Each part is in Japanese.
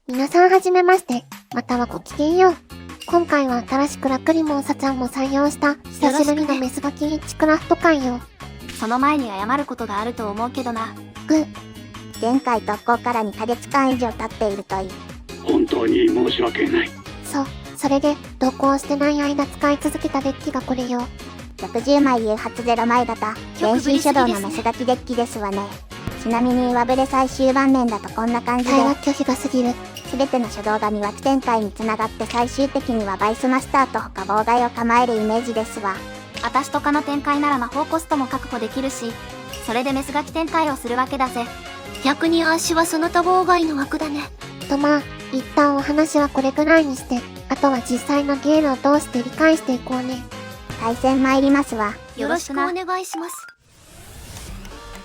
皆さんはじめまして、またはごきげんよう。今回は新しくラクリモンサちゃんも採用した久しぶりのメスガキリッチクラフト会よ。その前に謝ることがあると思うけどな。前回特攻から2ヶ月間以上経っているといい。本当に申し訳ない。それで、同行してない間使い続けたデッキがこれよ。60枚誘発0枚型、全身書道のメスガキデッキですわね。ちなみに上振れ最終盤面だとこんな感じで、対話拒否が過ぎる。すべての書道が魅惑展開につながって最終的にはバイスマスターと他妨害を構えるイメージですわ。私とかの展開なら魔法コストも確保できるし、それでメスガキ展開をするわけだぜ。逆に足はその他妨害の枠だね。とまあ、一旦お話はこれぐらいにして、あとは実際のゲームを通して理解していこうね。対戦参りますわ。よろしくお願いします。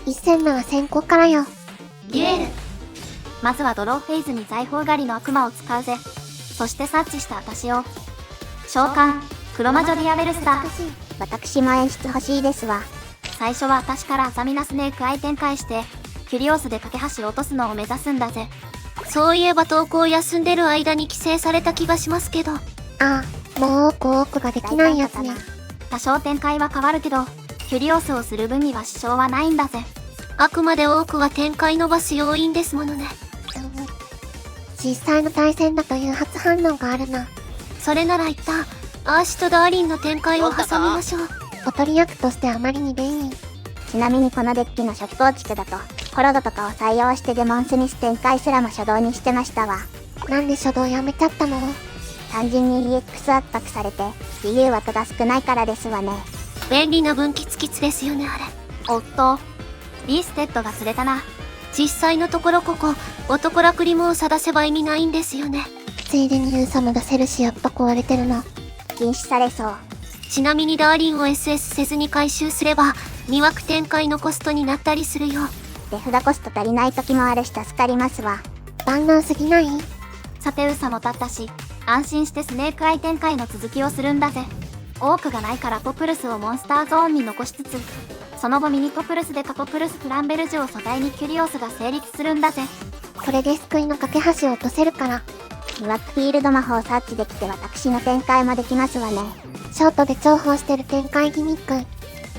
一戦目は先行からよ。ゲール。まずはドローフェイズに財宝狩りの悪魔を使うぜ。そして察知した私を。召喚、黒魔女ディアベルスター。私も演出欲しいですわ。最初は私からアザミナスネーク相展開して、キュリオスで架け橋を落とすのを目指すんだぜ。そういえば投稿休んでる間に規制された気がしますけど。もう多くができないやつね。多少展開は変わるけど、キュリオスをする分には支障はないんだぜ。あくまで多くは展開伸ばす要因ですものね。実際の対戦だという初反応があるな。それなら一旦、アーシとダーリンの展開を挟みましょう。おとり役としてあまりに便利。ちなみにこのデッキの初期構築だと、コロドとかを採用してデモンスミス展開すらも初動にしてましたわ。なんで初動やめちゃったの？単純に EX 圧迫されて、自由枠が少ないからですわね。便利な分岐ツキツですよね、あれ。おっと、リーステッドが釣れたな。実際のところここ、男ラクリモンサ出せば意味ないんですよね。ついでにユーサム出せるしやっぱ壊れてるの。禁止されそう。ちなみにダーリンを SS せずに回収すれば、魅惑展開のコストになったりするよ。手札コスト足りない時もあるし助かりますわ。万能すぎない？さてウサも立ったし、安心してスネーク相展開の続きをするんだぜ。多くがないからトプルスをモンスターゾーンに残しつつ、その後ミニトプルスでカトプルスフランベルジュを素体にキュリオスが成立するんだぜ。これで救いの架け橋を落とせるから。魅惑フィールド魔法を察知できて私の展開もできますわね。ショートで重宝してる展開ギミック。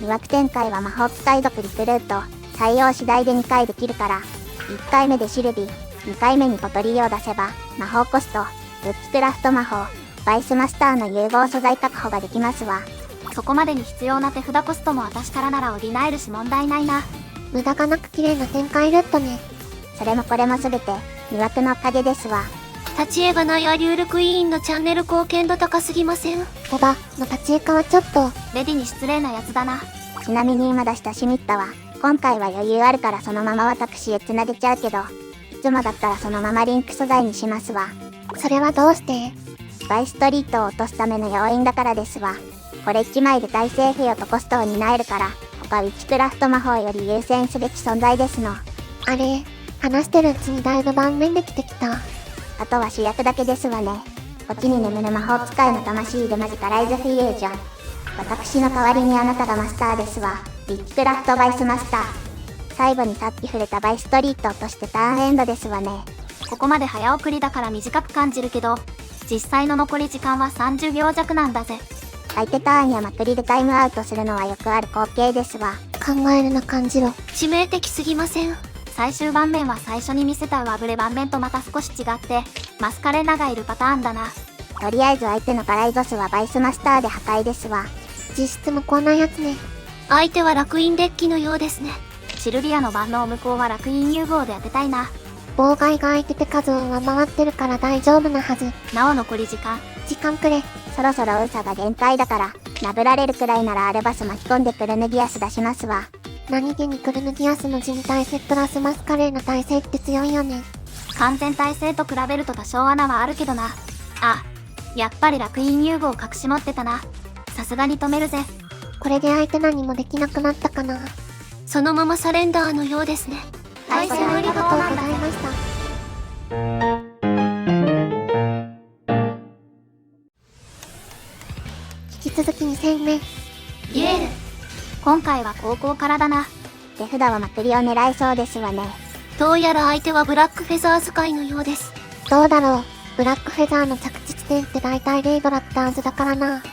魅惑展開は魔法使い毒リクルート、採用次第で2回できるから、1回目でシルビー、2回目にポトリオを出せば、魔法コスト、ブッキクラフト魔法、バイスマスターの融合素材確保ができますわ。そこまでに必要な手札コストも私からなら補えるし問題ないな。無駄がなく綺麗な展開ルットね。それもこれもすべて、魅惑のおかげですわ。立ち絵がないアリュールクイーンのチャンネル貢献度高すぎません？おばの立ち絵家はちょっと。レディに失礼なやつだな。ちなみに今出したシミッタは、今回は余裕あるからそのまま私へ繋げちゃうけど、いつもだったらそのままリンク素材にしますわ。それはどうして？バイストリートを落とすための要因だからですわ。これ1枚で耐性費用とコストを担えるから、他ウィッチクラフト魔法より優先すべき存在ですの。あれ、話してるうちにだいぶ盤面できてきた。あとは主役だけですわね。こっちに眠る魔法使いの魂でマジカライズフィュージョン。私の代わりにあなたがマスターですわ。ウィッチクラフトバイスマスター。最後にさっき触れたバイストリートとしてターンエンドですわね。ここまで早送りだから短く感じるけど、実際の残り時間は30秒弱なんだぜ。相手ターンやまくりでタイムアウトするのはよくある光景ですわ。考えるな感じろ。致命的すぎません？最終盤面は最初に見せた上振れ盤面とまた少し違って、マスカレナがいるパターンだな。とりあえず相手のガライゾスはバイスマスターで破壊ですわ。実質無効なやつね。相手は楽印デッキのようですね。シルビアの万能無効は楽印融合で当てたいな。妨害が相手手数を上回ってるから大丈夫なはず。なお残り時間くれ。そろそろウサが限界だから、殴られるくらいならアルバス巻き込んでクルヌギアス出しますわ。何気にクルヌギアスの地に耐性プラスマスカレーの耐性って強いよね。完全耐性と比べると多少穴はあるけどな。あ、やっぱり楽印融合隠し持ってたな。さすがに止めるぜ。これで相手何もできなくなったかな。そのままサレンダーのようですね。対戦ありがとうございました。引き続き2戦目。ゲール。今回は高校からだな。手札はまくりを狙いそうですわね。どうやら相手はブラックフェザー使いのようです。どうだろう。ブラックフェザーの着地地点って大体レイドだったはずだからな。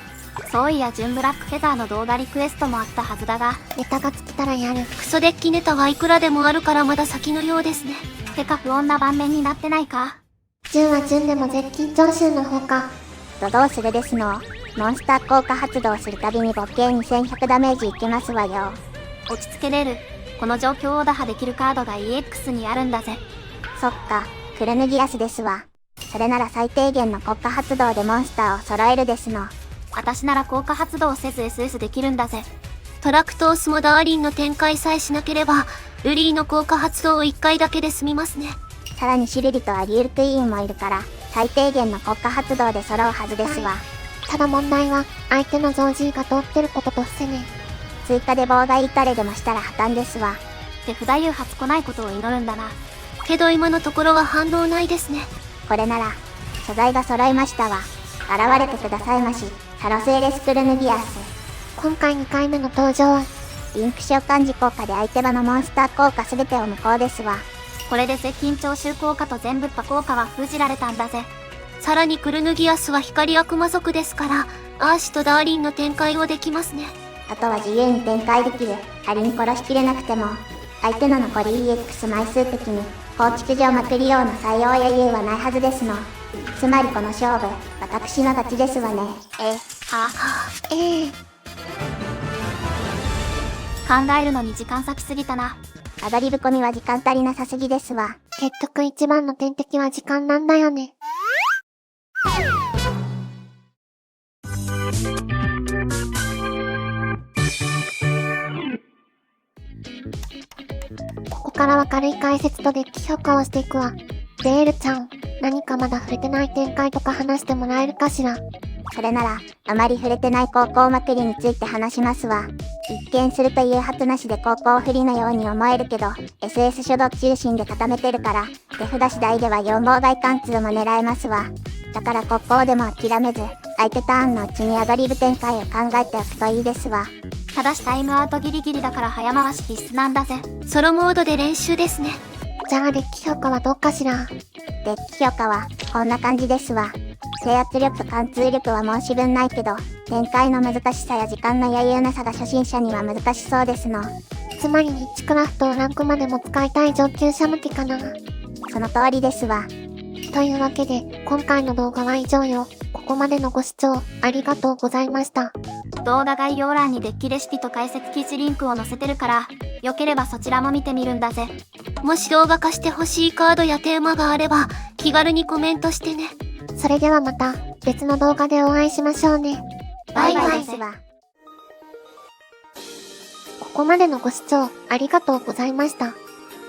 そういや純ブラックフェザーの動画リクエストもあったはずだが、ネタが尽きたらやる。クソデッキネタはいくらでもあるからまだ先のようですね。てか不穏な盤面になってないか。純は純でも絶緊張集の方か。どうするですの。モンスター効果発動するたびに合計2100ダメージいけますわよ。落ち着けれる。この状況を打破できるカードが EX にあるんだぜ。そっか、クルヌギアスですわ。それなら最低限の効果発動でモンスターを揃えるですの。私なら効果発動せず SS できるんだぜ。トラクトースもダーリンの展開さえしなければ、ルリーの効果発動を1回だけで済みますね。さらにシルリとアリエルクイーンもいるから、最低限の効果発動で揃うはずですわ。ただ問題は、相手のゾージーが通ってることと防ね。追加で妨害痛れでもしたら破綻ですわ。手札優発来ないことを祈るんだな。けど今のところは反応ないですね。これなら、素材が揃いましたわ。現れてくださいまし、サロスエレスクルヌギアス。今回2回目の登場。リンク召喚時効果で相手場のモンスター効果すべてを無効ですわ。これで接近徴収効果と全部破効果は封じられたんだぜ。さらにクルヌギアスは光悪魔族ですから、アーシとダーリンの展開をできますね。あとは自由に展開できる。仮に殺しきれなくても、相手の残り EX 枚数的に、構築上まくりようの採用余裕はないはずですの。つまりこの勝負、私の勝ちですわね。ええ。考えるのに時間割きすぎたな。アドリブ込みは時間足りなさすぎですわ。結局一番の天敵は時間なんだよね。ここからは軽い解説とデッキ評価をしていくわ。デールちゃん、何かまだ触れてない展開とか話してもらえるかしら。それなら、あまり触れてない高校まくりについて話しますわ。一見すると誘発なしで高校不利のように思えるけど、SS 初動中心で固めてるから、手札次第では4妨害貫通も狙えますわ。だから高校でも諦めず、相手ターンのうちにアドリブ展開を考えておくといいですわ。ただしタイムアウトギリギリだから早回し必須なんだぜ。ソロモードで練習ですね。じゃあデッキ評価はどうかしら。デッキ評価は、こんな感じですわ。制圧力と貫通力は申し分ないけど、展開の難しさや時間の余裕なさが初心者には難しそうですの。つまりリッチクラフトをランクまでも使いたい上級者向けかな。その通りですわ。というわけで、今回の動画は以上よ。ここまでのご視聴ありがとうございました。動画概要欄にデッキレシピと解説記事リンクを載せてるから、よければそちらも見てみるんだぜ。もし動画化してほしいカードやテーマがあれば、気軽にコメントしてね。それではまた別の動画でお会いしましょうね。バイバイですわ。ここまでのご視聴ありがとうございました。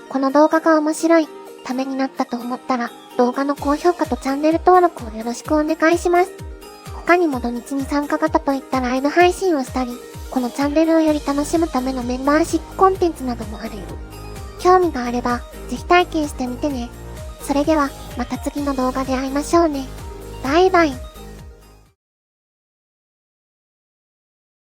この動画が面白い、ためになったと思ったら、動画の高評価とチャンネル登録をよろしくお願いします。他にも土日に参加型といったライブ配信をしたり、このチャンネルをより楽しむためのメンバーシップコンテンツなどもあるよ。興味があれば、ぜひ体験してみてね。それでは、また次の動画で会いましょうね。バイバイ。